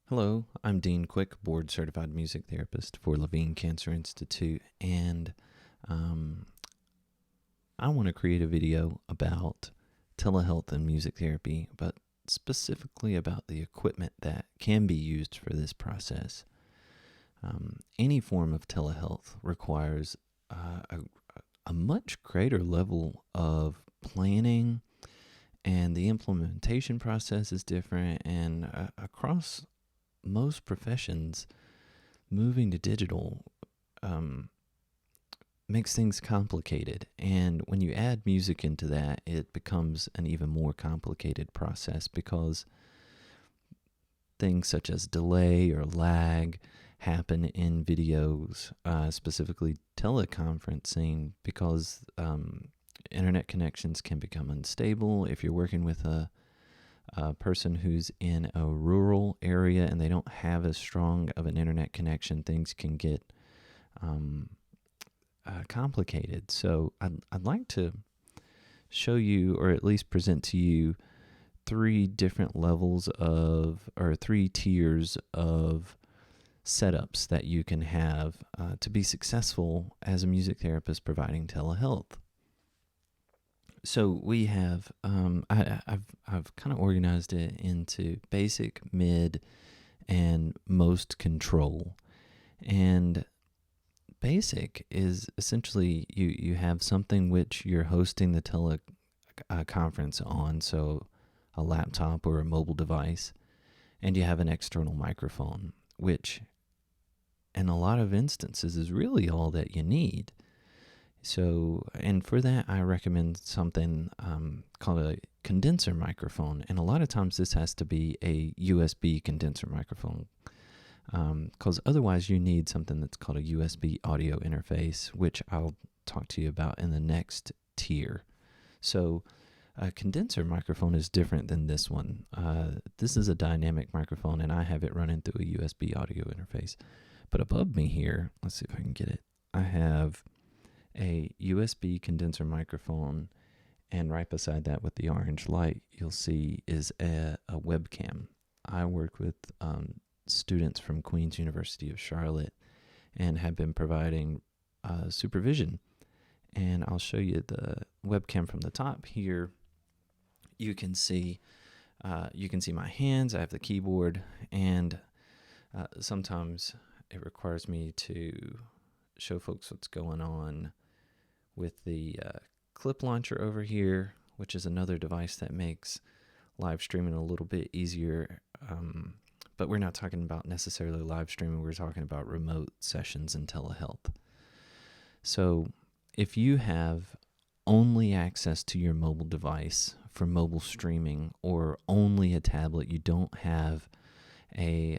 Hello, I'm Dean Quick, board certified music therapist for Levine Cancer Institute, and I want to create a video about telehealth and music therapy, but specifically about the equipment that can be used for this process. Any form of telehealth requires a much greater level of planning, and the implementation process is different, and across most professions, moving to digital makes things complicated. And when you add music into that, it becomes an even more complicated process because things such as delay or lag happen in videos, specifically teleconferencing, because internet connections can become unstable. If you're working with a person who's in a rural area and they don't have as strong of an internet connection, things can get complicated. So I'd like to show you, or at least present to you, three different levels of, or three tiers of setups that you can have to be successful as a music therapist providing telehealth. So we have, I've kind of organized it into basic, mid, and most control. And basic is essentially you have something which you're hosting the teleconference on, so a laptop or a mobile device, and you have an external microphone, which in a lot of instances is really all that you need. So, and for that, I recommend something called a condenser microphone. And a lot of times this has to be a USB condenser microphone, because otherwise you need something that's called a USB audio interface, which I'll talk to you about in the next tier. So a condenser microphone is different than this one. This is a dynamic microphone, and I have it running through a USB audio interface. But above me here, let's see if I can get it, I have a USB condenser microphone, and right beside that with the orange light you'll see is a webcam. I work with students from Queen's University of Charlotte and have been providing supervision, and I'll show you the webcam from the top here. You can see my hands. I have the keyboard, and sometimes it requires me to show folks what's going on with the clip launcher over here, which is another device that makes live streaming a little bit easier. But we're not talking about necessarily live streaming. We're talking about remote sessions and telehealth. So if you have only access to your mobile device for mobile streaming, or only a tablet, you don't have a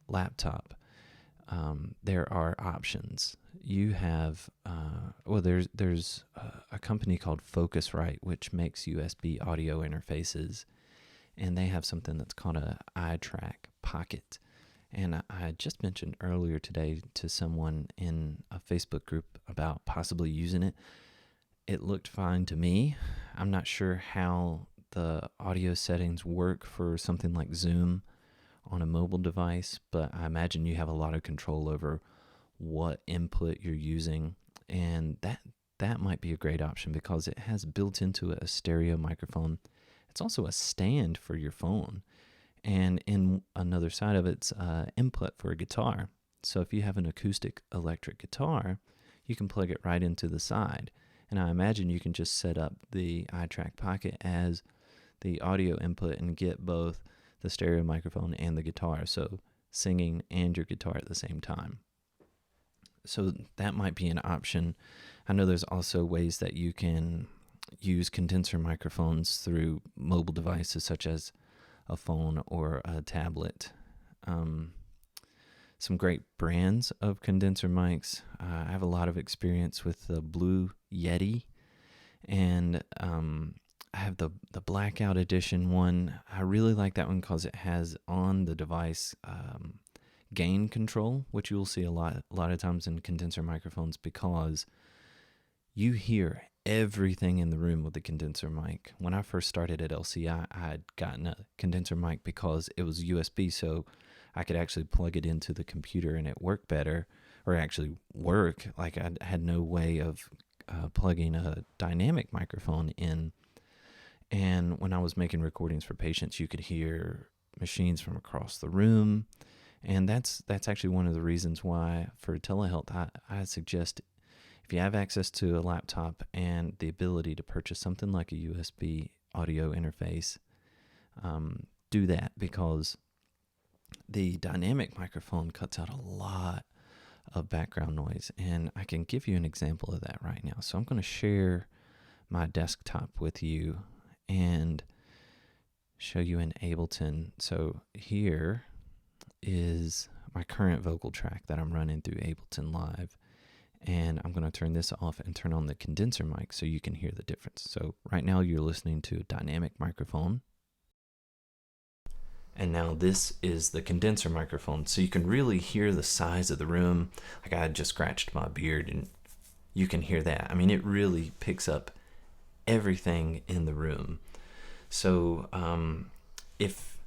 laptop, there are options. You have, there's a company called Focusrite, which makes USB audio interfaces, and they have something that's called a iTrack Pocket. And I just mentioned earlier today to someone in a Facebook group about possibly using it. It looked fine to me. I'm not sure how the audio settings work for something like Zoom on a mobile device, but I imagine you have a lot of control over what input you're using, and that might be a great option because it has built into it a stereo microphone. It's also a stand for your phone, and in another side of it's input for a guitar. So if you have an acoustic electric guitar, you can plug it right into the side, and I imagine you can just set up the iTrack Pocket as the audio input and get both the stereo microphone and the guitar, so singing and your guitar at the same time. So that might be an option. I know there's also ways that you can use condenser microphones through mobile devices such as a phone or a tablet. Some great brands of condenser mics. I have a lot of experience with the Blue Yeti, and I have the Blackout Edition one. I really like that one because it has on the device gain control, which you'll see a lot of times in condenser microphones, because you hear everything in the room with the condenser mic. When I first started at LCI, I had gotten a condenser mic because it was USB, so I could actually plug it into the computer and it worked better, or actually work. Like I had no way of plugging a dynamic microphone in. And when I was making recordings for patients, you could hear machines from across the room. And that's actually one of the reasons why for telehealth, I suggest if you have access to a laptop and the ability to purchase something like a USB audio interface, do that, because the dynamic microphone cuts out a lot of background noise. And I can give you an example of that right now. So I'm going to share my desktop with you and show you in Ableton. So here is my current vocal track that I'm running through Ableton Live. And I'm going to turn this off and turn on the condenser mic so you can hear the difference. So right now you're listening to a dynamic microphone. And now this is the condenser microphone. So you can really hear the size of the room. Like I had just scratched my beard and you can hear that. I mean, it really picks up everything in the room. So if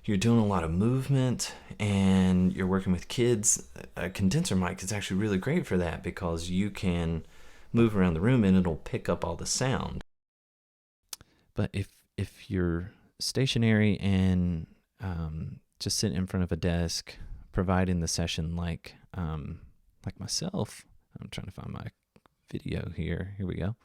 you're doing a lot of movement and you're working with kids, a condenser mic is actually really great for that, because you can move around the room and it'll pick up all the sound. But if you're stationary and just sitting in front of a desk providing the session like myself, I'm trying to find my video here. Here we go.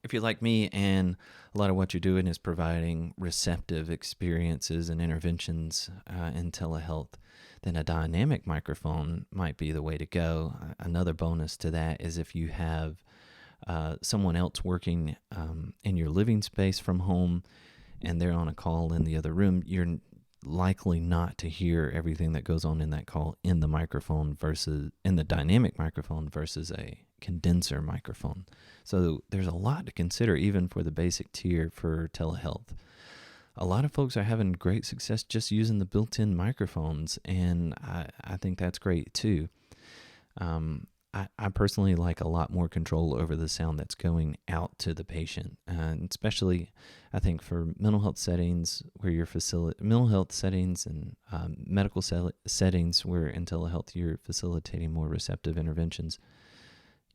If you're like me and a lot of what you're doing is providing receptive experiences and interventions in telehealth, then a dynamic microphone might be the way to go. Another bonus to that is if you have someone else working in your living space from home and they're on a call in the other room, you're likely not to hear everything that goes on in that call in the microphone versus in the dynamic microphone versus a condenser microphone. So there's a lot to consider even for the basic tier for telehealth. A lot of folks are having great success just using the built-in microphones, and I think that's great too. I personally like a lot more control over the sound that's going out to the patient, and especially I think for mental health settings where you're mental health settings and medical settings where in telehealth you're facilitating more receptive interventions.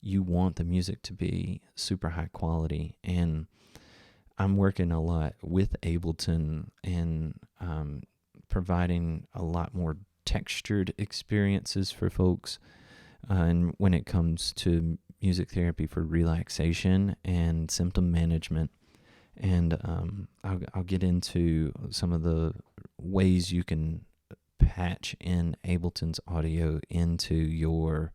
You want the music to be super high quality, and I'm working a lot with Ableton and providing a lot more textured experiences for folks. And when it comes to music therapy for relaxation and symptom management, and I'll get into some of the ways you can patch in Ableton's audio into your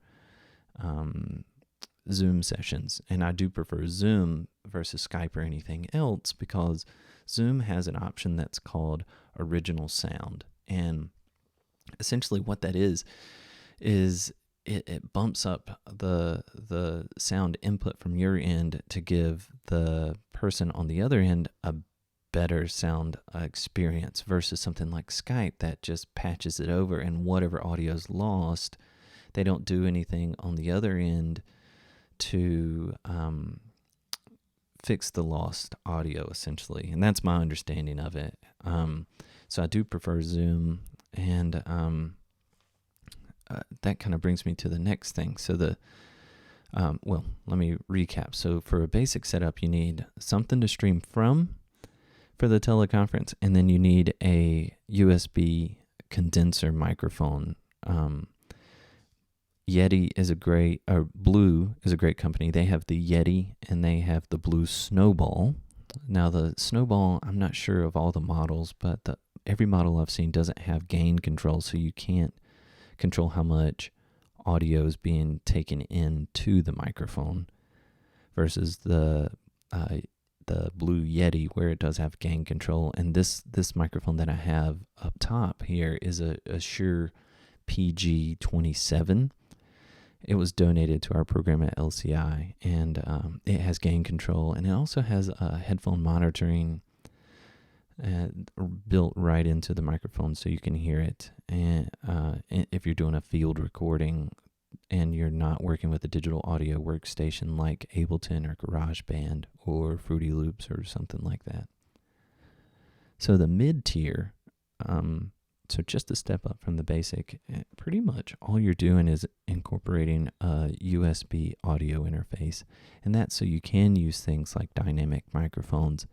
Zoom sessions. And I do prefer Zoom versus Skype or anything else because Zoom has an option that's called original sound. And essentially what that is it bumps up the sound input from your end to give the person on the other end a better sound experience versus something like Skype that just patches it over, and whatever audio is lost, they don't do anything on the other end to fix the lost audio, essentially. And that's my understanding of it. So I do prefer Zoom, and that kind of brings me to the next thing. So let me recap. So for a basic setup, you need something to stream from for the teleconference, and then you need a USB condenser microphone. Yeti is Blue is a great company. They have the Yeti and they have the Blue Snowball. Now the Snowball, I'm not sure of all the models, but every model I've seen doesn't have gain control, so you can't control how much audio is being taken into the microphone, versus the Blue Yeti, where it does have gain control. And this microphone that I have up top here is a Shure PG27. It was donated to our program at LCI, and it has gain control, and it also has headphone monitoring built right into the microphone so you can hear it. And if you're doing a field recording and you're not working with a digital audio workstation like Ableton or GarageBand or Fruity Loops or something like that. So the mid-tier So just a step up from the basic, pretty much all you're doing is incorporating a USB audio interface. And that's so you can use things like dynamic microphones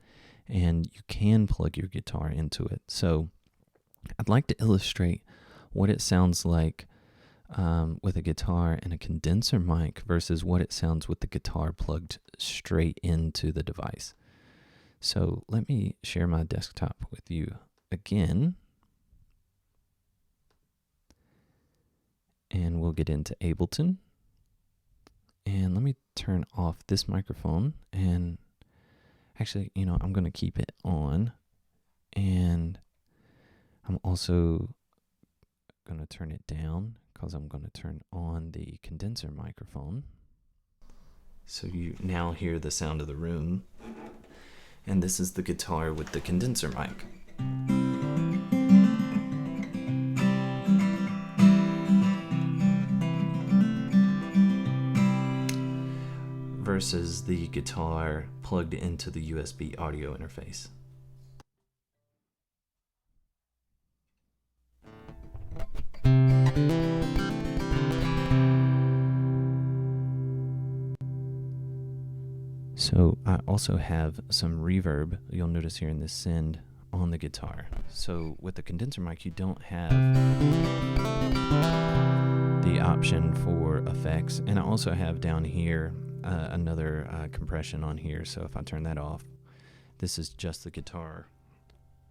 and you can plug your guitar into it. So I'd like to illustrate what it sounds like with a guitar and a condenser mic versus what it sounds with the guitar plugged straight into the device. So let me share my desktop with you again. And we'll get into Ableton. And let me turn off this microphone. And actually, I'm going to keep it on. And I'm also going to turn it down because I'm going to turn on the condenser microphone. So you now hear the sound of the room. And this is the guitar with the condenser mic. Versus the guitar plugged into the USB audio interface. So I also have some reverb, you'll notice here in this send, on the guitar. So with the condenser mic, you don't have the option for effects. And I also have down here another compression on here. So if I turn that off, this is just the guitar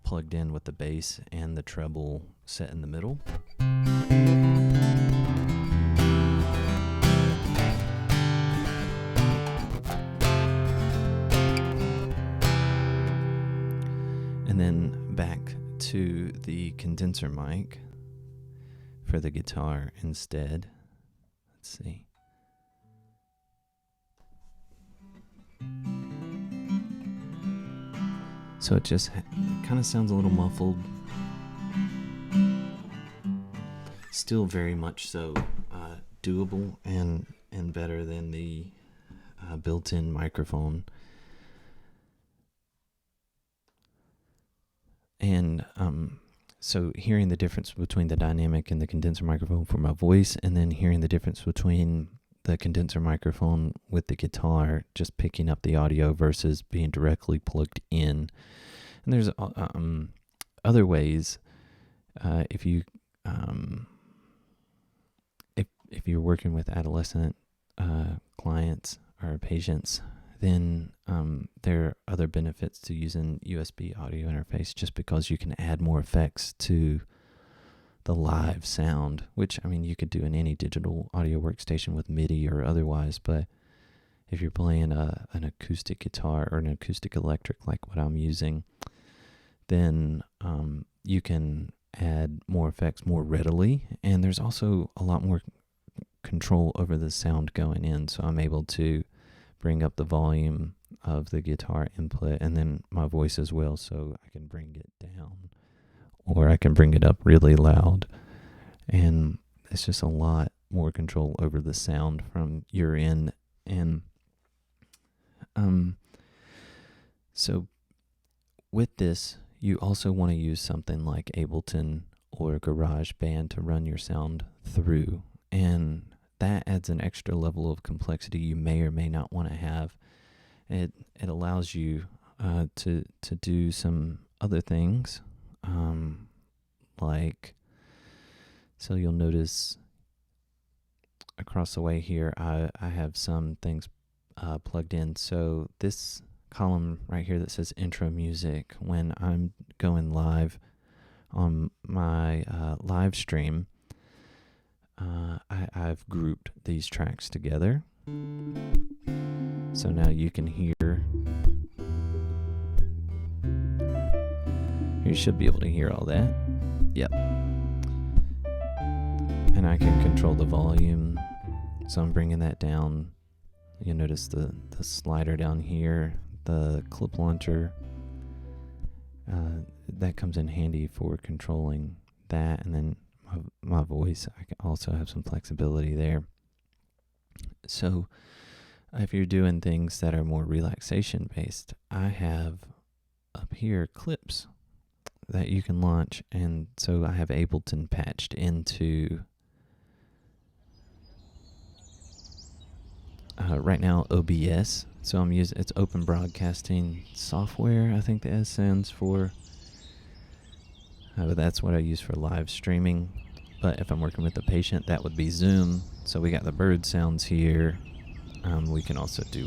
plugged in with the bass and the treble set in the middle. And then back to the condenser mic for the guitar instead. Let's see. So it just kind of sounds a little muffled. Still very much so doable and better than the built-in microphone. And so hearing the difference between the dynamic and the condenser microphone for my voice, and then hearing the difference between the condenser microphone with the guitar, just picking up the audio versus being directly plugged in. And there's other ways. If you're working with adolescent clients or patients, then there are other benefits to using USB audio interface, just because you can add more effects to the live sound, which, you could do in any digital audio workstation with MIDI or otherwise. But if you're playing an acoustic guitar or an acoustic electric like what I'm using, then you can add more effects more readily. And there's also a lot more control over the sound going in. So I'm able to bring up the volume of the guitar input and then my voice as well. So I can bring it down or I can bring it up really loud. And it's just a lot more control over the sound from your end. And so with this, you also want to use something like Ableton or GarageBand to run your sound through. And that adds an extra level of complexity you may or may not want to have. It allows you to do some other things, so you'll notice across the way here, I have some things plugged in. So this column right here that says intro music, when I'm going live on my live stream, I've grouped these tracks together. So now you can hear, you should be able to hear all that. Yep. And I can control the volume. So I'm bringing that down. You'll notice the slider down here, the clip launcher. That comes in handy for controlling that. And then my voice, I can also have some flexibility there. So if you're doing things that are more relaxation based, I have up here clips. that you can launch. And so I have Ableton patched into right now OBS. So I'm using, it's Open Broadcasting Software, I think the S stands for. But that's what I use for live streaming. But if I'm working with a patient, that would be Zoom. So we got the bird sounds here. We can also do...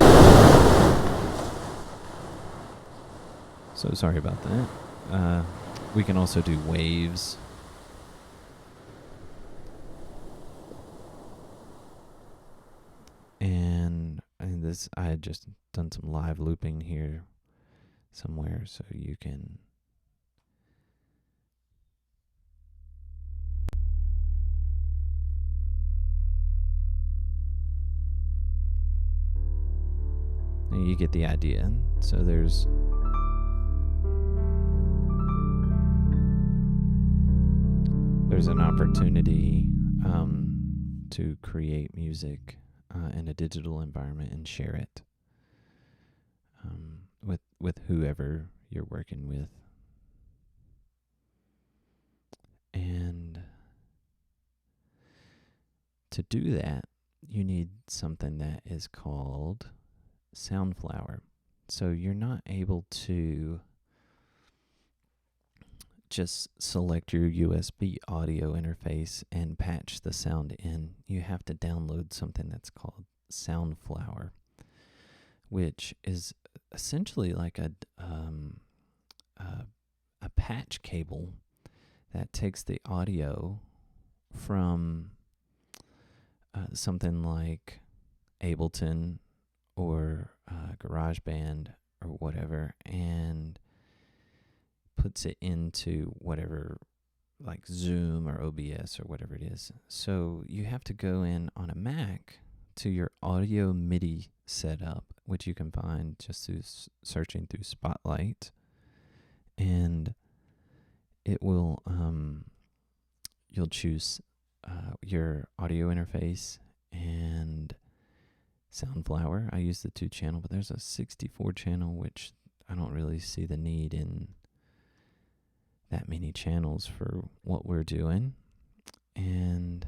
So sorry about that. We can also do waves. And this, I had just done some live looping here somewhere, so you can... You get the idea. So there's an opportunity to create music in a digital environment and share it with whoever you're working with. And to do that, you need something that is called Soundflower. So you're not able to just select your USB audio interface and patch the sound in. You have to download something that's called Soundflower, which is essentially like a patch cable that takes the audio from something like Ableton or GarageBand or whatever, and puts it into whatever, like Zoom or OBS or whatever it is. So you have to go in on a Mac to your audio MIDI setup, which you can find just through searching through Spotlight, and it will you'll choose your audio interface and Soundflower. I use the 2-channel, but there's a 64-channel, which I don't really see the need in that many channels for what we're doing. And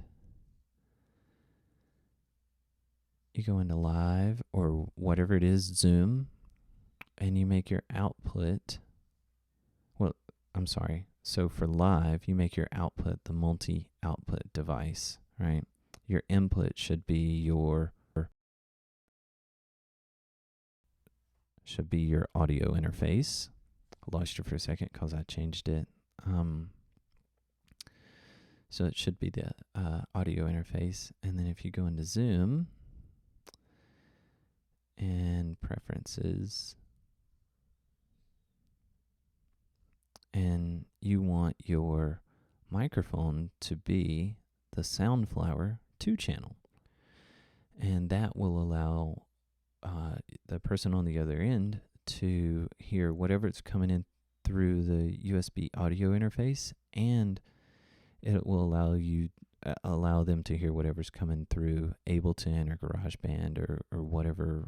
you go into live or whatever it is, Zoom, and you make your output. Well, I'm sorry. So for live, you make your output the multi-output device, right? Your input should be your audio interface. I lost you for a second because I changed it. So it should be the audio interface. And then if you go into Zoom and preferences, and you want your microphone to be the Soundflower 2-channel. And that will allow the person on the other end to hear whatever's coming in through the USB audio interface, and it will allow them to hear whatever's coming through Ableton or GarageBand or whatever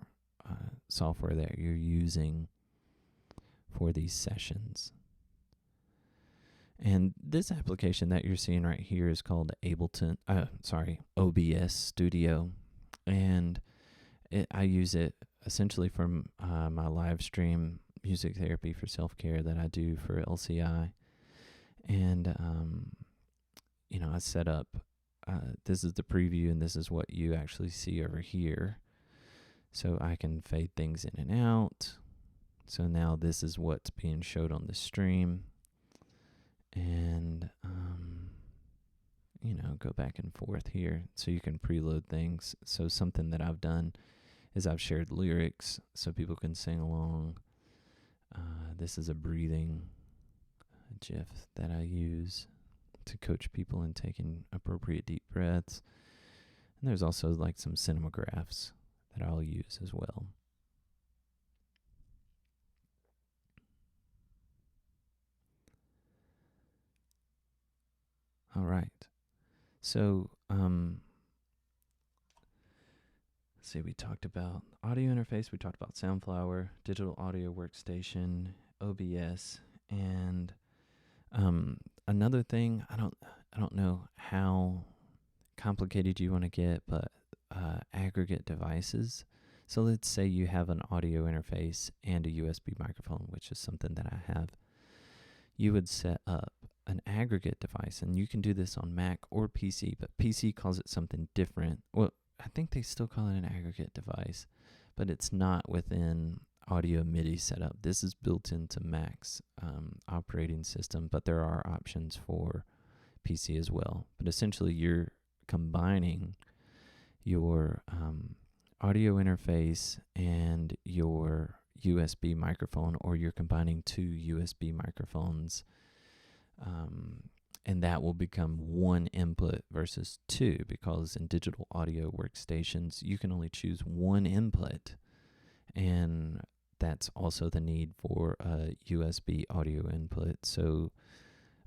software that you're using for these sessions. And this application that you're seeing right here is called OBS Studio, and I use it essentially for my live stream music therapy for self-care that I do for LCI. And I set up, this is the preview, and this is what you actually see over here. So I can fade things in and out. So now this is what's being showed on the stream. And, go back and forth here. So you can preload things. So something that I've done is I've shared lyrics so people can sing along. This is a breathing GIF that I use to coach people in taking appropriate deep breaths. And there's also like some cinemagraphs that I'll use as well. All right. So, let's see, we talked about audio interface, we talked about Soundflower, digital audio workstation, OBS, and Another thing, I don't know how complicated you want to get, but aggregate devices. So let's say you have an audio interface and a USB microphone, which is something that I have. You would set up an aggregate device, and you can do this on Mac or PC, but PC calls it something different. Well, I think they still call it an aggregate device, but it's not within audio MIDI setup. This is built into Mac's operating system, but there are options for PC as well. But essentially, you're combining your audio interface and your USB microphone, or you're combining two USB microphones, and that will become one input versus two, because in digital audio workstations, you can only choose one input, and that's also the need for a USB audio input, so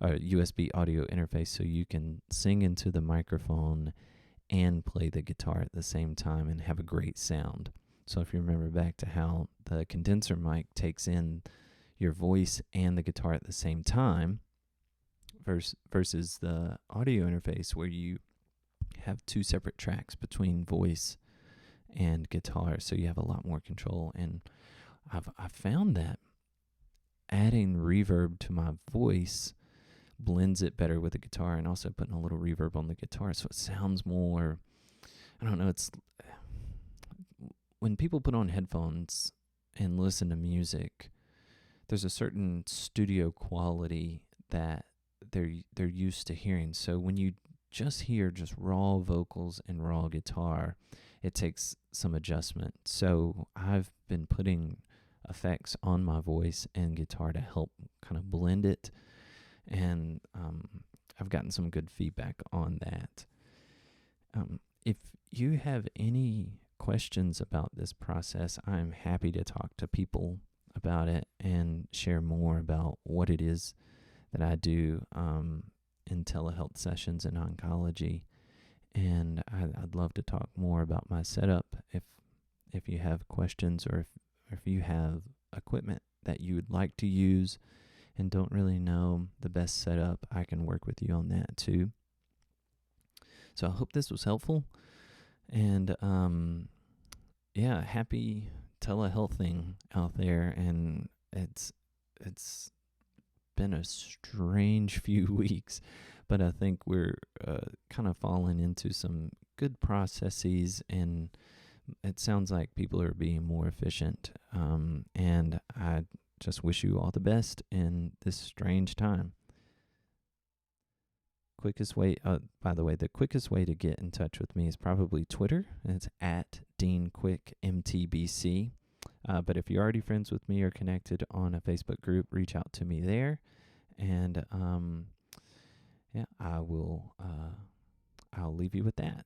a USB audio interface, so you can sing into the microphone and play the guitar at the same time and have a great sound. So if you remember back to how the condenser mic takes in your voice and the guitar at the same time versus the audio interface where you have two separate tracks between voice and guitar, so you have a lot more control. And I've found that adding reverb to my voice blends it better with the guitar, and also putting a little reverb on the guitar so it sounds more, I don't know, it's when people put on headphones and listen to music, there's a certain studio quality that they're used to hearing. So when you just hear just raw vocals and raw guitar, it takes some adjustment. So I've been putting effects on my voice and guitar to help kind of blend it, and I've gotten some good feedback on that. If you have any questions about this process, I'm happy to talk to people about it and share more about what it is that I do in telehealth sessions in oncology. And I'd love to talk more about my setup if you have questions, or if you have equipment that you would like to use and don't really know the best setup, I can work with you on that too. So I hope this was helpful. And yeah, happy telehealthing out there. And it's been a strange few weeks, but I think we're kind of falling into some good processes, and it sounds like people are being more efficient. And I just wish you all the best in this strange time. Quickest way, by the way, the quickest way to get in touch with me is probably Twitter. It's at DeanQuickMTBC. But if you're already friends with me or connected on a Facebook group, reach out to me there. And yeah, I'll leave you with that.